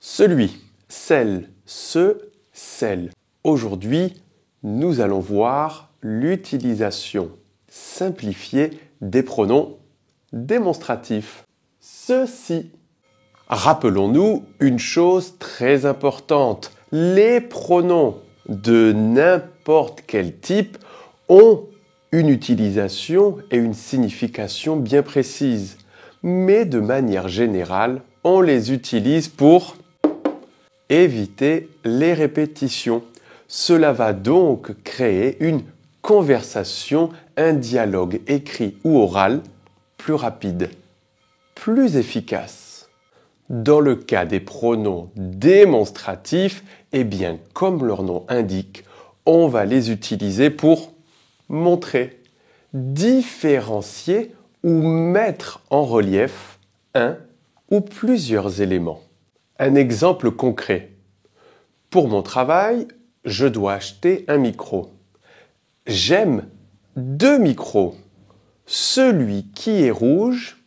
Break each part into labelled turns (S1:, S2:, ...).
S1: Celui, celle, ce, celle. Aujourd'hui, nous allons voir l'utilisation simplifiée des pronoms démonstratifs. Ceci. Rappelons-nous une chose très importante. Les pronoms de n'importe quel type ont une utilisation et une signification bien précises. Mais de manière générale, on les utilise pour éviter les répétitions. Cela va donc créer une conversation, un dialogue écrit ou oral plus rapide, plus efficace. Dans le cas des pronoms démonstratifs, eh bien, comme leur nom indique, on va les utiliser pour montrer, différencier ou mettre en relief un ou plusieurs éléments. Un exemple concret. Pour mon travail, je dois acheter un micro. J'aime 2 micros, celui qui est rouge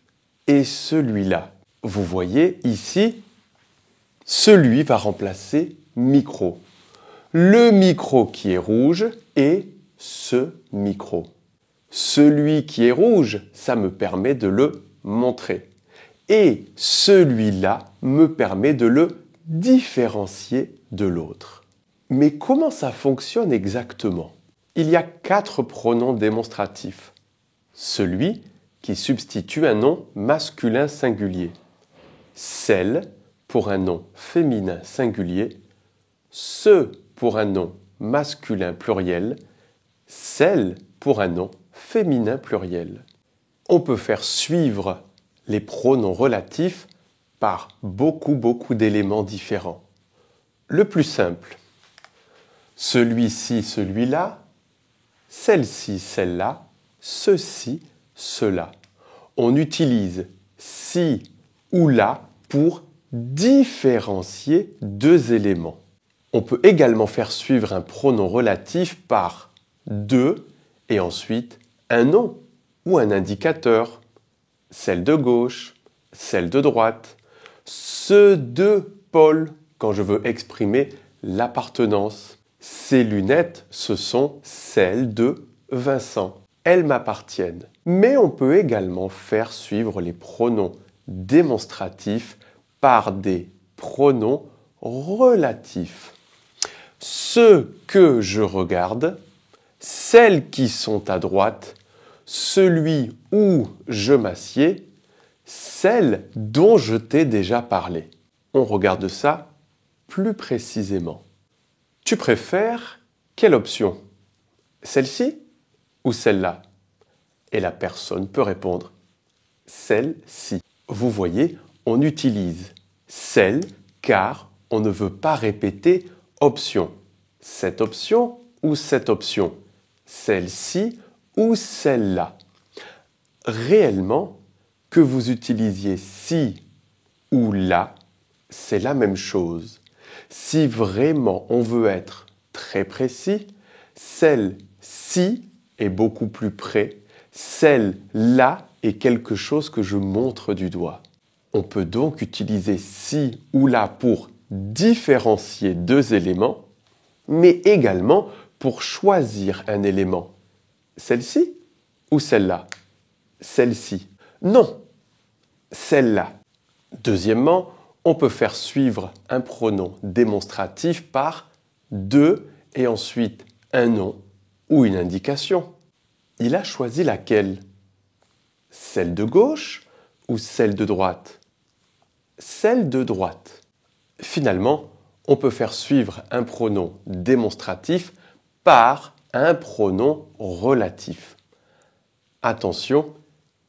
S1: et celui-là. Vous voyez ici, celui va remplacer micro. Le micro qui est rouge et ce micro. Celui qui est rouge, ça me permet de le montrer. Et celui-là me permet de le différencier de l'autre. Mais comment ça fonctionne exactement? Il y a 4 pronoms démonstratifs. Celui qui substitue un nom masculin singulier. Celle pour un nom féminin singulier. Ce pour un nom masculin pluriel. Celle pour un nom féminin pluriel. On peut faire suivre les pronoms relatifs par beaucoup d'éléments différents. Le plus simple, celui-ci, celui-là, celle-ci, celle-là, ceci, cela. On utilise ci ou là pour différencier 2 éléments. On peut également faire suivre un pronom relatif par de et ensuite un nom ou un indicateur. Celle de gauche, celle de droite, ceux de Paul quand je veux exprimer l'appartenance. Ces lunettes, ce sont celles de Vincent. Elles m'appartiennent. Mais on peut également faire suivre les pronoms démonstratifs par des pronoms relatifs. Ceux que je regarde, celles qui sont à droite, celui où je m'assieds, celle dont je t'ai déjà parlé. On regarde ça plus précisément. Tu préfères quelle option? Celle-ci ou celle-là? Et la personne peut répondre celle-ci. Vous voyez, on utilise celle car on ne veut pas répéter option. Cette option ou cette option? Celle-ci ou celle-là. Réellement, que vous utilisiez ci ou là, c'est la même chose. Si vraiment on veut être très précis, celle-ci est beaucoup plus près, celle-là est quelque chose que je montre du doigt. On peut donc utiliser ci ou là pour différencier 2 éléments, mais également pour choisir un élément. Celle-ci ou celle-là? Celle-ci. Non, celle-là. Deuxièmement, on peut faire suivre un pronom démonstratif par de et ensuite un nom ou une indication. Il a choisi laquelle? Celle de gauche ou celle de droite? Celle de droite. Finalement, on peut faire suivre un pronom démonstratif par un pronom relatif. Attention,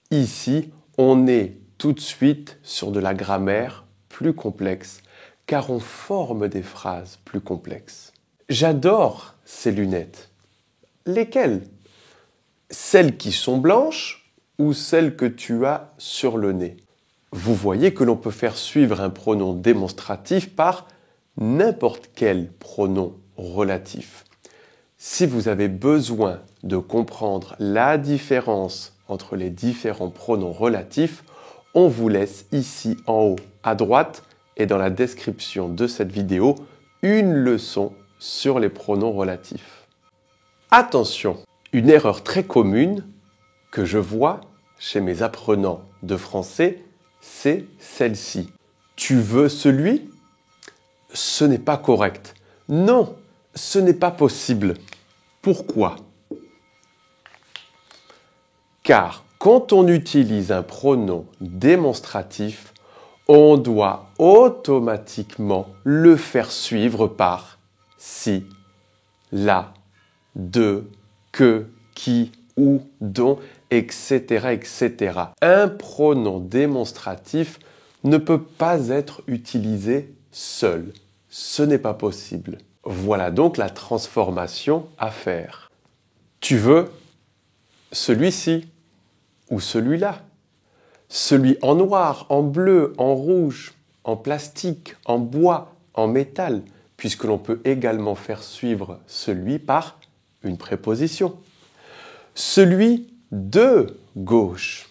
S1: ici, on est tout de suite sur de la grammaire plus complexe, car on forme des phrases plus complexes. J'adore ces lunettes. Lesquelles? Celles qui sont blanches ou celles que tu as sur le nez? Vous voyez que l'on peut faire suivre un pronom démonstratif par n'importe quel pronom relatif. Si vous avez besoin de comprendre la différence entre les différents pronoms relatifs, on vous laisse ici en haut à droite et dans la description de cette vidéo une leçon sur les pronoms relatifs. Attention, une erreur très commune que je vois chez mes apprenants de français, c'est celle-ci. Tu veux celui? Ce n'est pas correct. Non, ce n'est pas possible. Pourquoi? Car quand on utilise un pronom démonstratif, on doit automatiquement le faire suivre par si, la, de, que, qui, ou, dont, etc., etc. Un pronom démonstratif ne peut pas être utilisé seul. Ce n'est pas possible. Voilà donc la transformation à faire. Tu veux celui-ci ou celui-là? Celui en noir, en bleu, en rouge, en plastique, en bois, en métal, puisque l'on peut également faire suivre celui par une préposition. Celui de gauche,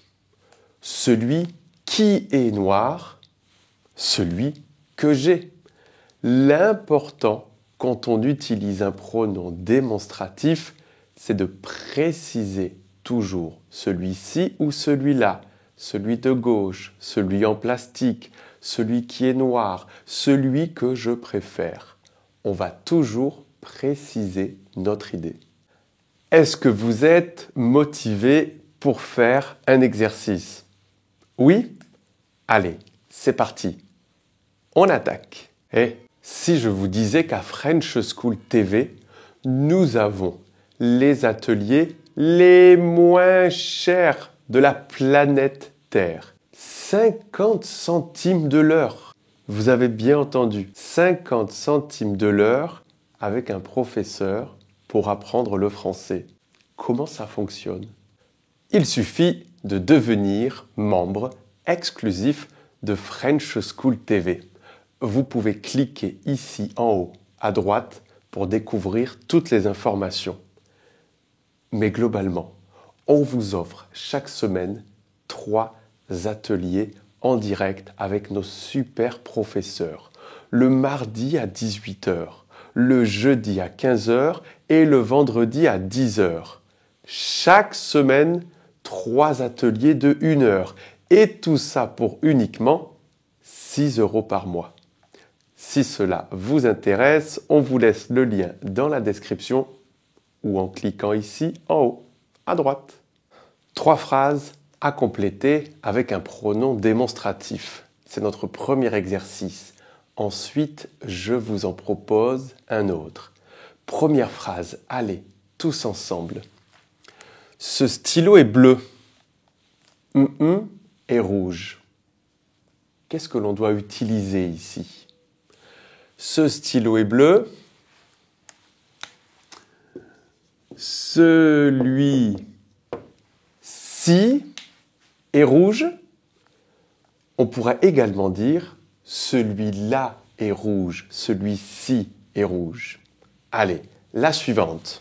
S1: celui qui est noir, celui que j'ai. L'important quand on utilise un pronom démonstratif, c'est de préciser toujours celui-ci ou celui-là, celui de gauche, celui en plastique, celui qui est noir, celui que je préfère. On va toujours préciser notre idée. Est-ce que vous êtes motivé pour faire un exercice? Oui? Allez, c'est parti. On attaque. Et si je vous disais qu'à French School TV, nous avons les ateliers les moins chers de la planète Terre. 50 centimes de l'heure. Vous avez bien entendu, 50 centimes de l'heure avec un professeur pour apprendre le français. Comment ça fonctionne? Il suffit de devenir membre exclusif de French School TV. Vous pouvez cliquer ici en haut à droite pour découvrir toutes les informations. Mais globalement, on vous offre chaque semaine 3 ateliers en direct avec nos super professeurs. Le mardi à 18 h, le jeudi à 15 h et le vendredi à 10 h. Chaque semaine, 3 ateliers de 1 heure. Et tout ça pour uniquement 6 € par mois. Si cela vous intéresse, on vous laisse le lien dans la description ou en cliquant ici en haut, à droite. 3 phrases à compléter avec un pronom démonstratif. C'est notre premier exercice. Ensuite, je vous en propose un autre. Première phrase, allez, tous ensemble. Ce stylo est bleu. Est rouge. Qu'est-ce que l'on doit utiliser ici? Ce stylo est bleu. Celui-ci est rouge. On pourrait également dire celui-là est rouge, celui-ci est rouge. Allez, la suivante.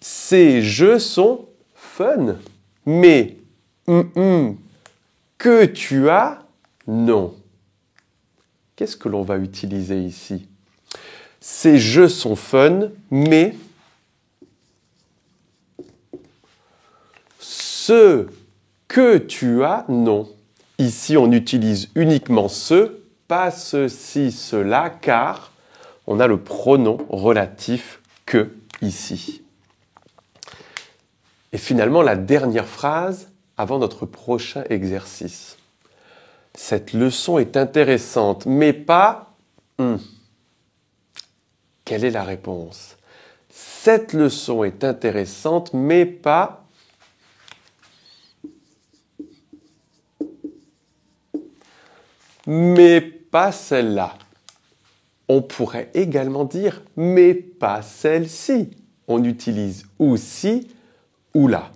S1: Ces jeux sont fun, mais que tu as, non. Qu'est-ce que l'on va utiliser ici? Ces jeux sont fun, mais ce que tu as, non. Ici, on utilise uniquement ce, pas ceci, cela, car on a le pronom relatif que ici. Et finalement, la dernière phrase avant notre prochain exercice. Cette leçon est intéressante, mais pas... Quelle est la réponse? Cette leçon est intéressante, mais pas... Mais pas celle-là. On pourrait également dire « mais pas celle-ci ». On utilise « ou si » ou « là ».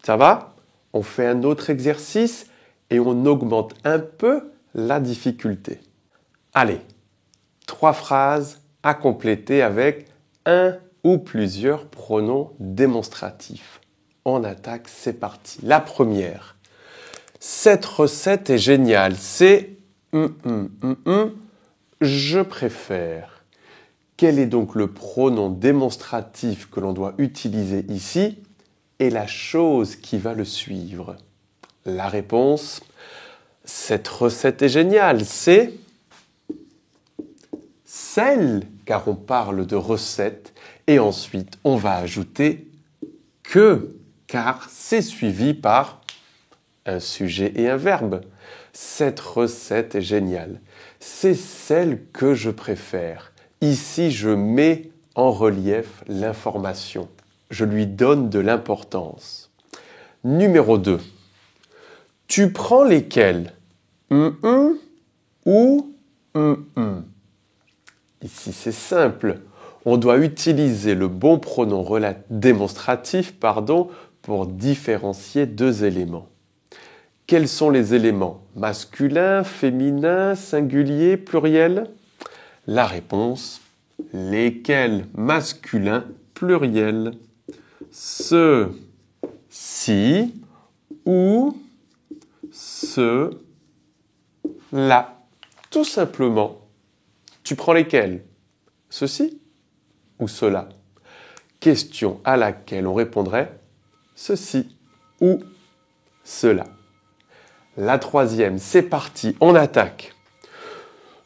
S1: Ça va? On fait un autre exercice et on augmente un peu la difficulté. Allez, 3 phrases à compléter avec un ou plusieurs pronoms démonstratifs. On attaque, c'est parti. La première. Cette recette est géniale. C'est Je préfère. Quel est donc le pronom démonstratif que l'on doit utiliser ici et la chose qui va le suivre? La réponse, cette recette est géniale, c'est celle, car on parle de recette, et ensuite on va ajouter que, car c'est suivi par un sujet et un verbe. Cette recette est géniale. C'est celle que je préfère. Ici, je mets en relief l'information. Je lui donne de l'importance. Numéro 2. Tu prends lesquels? Ou Ici, c'est simple. On doit utiliser le bon pronom démonstratif pour différencier deux éléments. Quels sont les éléments? Masculin, féminin, singulier, pluriel? La réponse, lesquels? Masculin, pluriel. Ci ou là. Tout simplement. Tu prends lesquels? Ceci ou cela? Question à laquelle on répondrait ceci ou cela. La troisième, c'est parti, on attaque.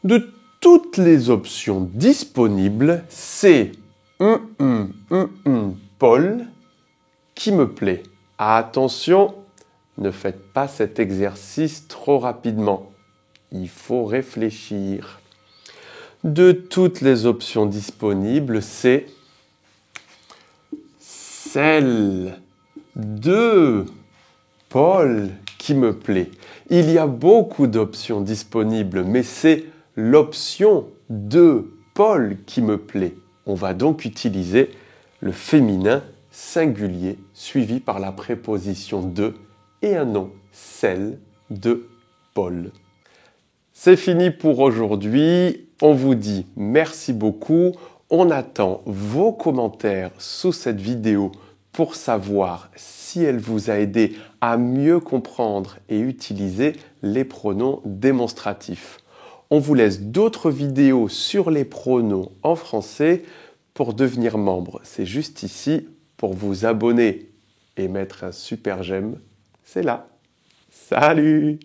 S1: De toutes les options disponibles, c'est Paul qui me plaît. Attention, ne faites pas cet exercice trop rapidement. Il faut réfléchir. De toutes les options disponibles, c'est celle de Paul qui me plaît. Il y a beaucoup d'options disponibles, mais c'est l'option de Paul qui me plaît. On va donc utiliser le féminin singulier suivi par la préposition de et un nom, celle de Paul. C'est fini pour aujourd'hui. On vous dit merci beaucoup. On attend vos commentaires sous cette vidéo pour savoir si elle vous a aidé à mieux comprendre et utiliser les pronoms démonstratifs. On vous laisse d'autres vidéos sur les pronoms en français. Pour devenir membre, c'est juste ici. Pour vous abonner et mettre un super j'aime, c'est là. Salut!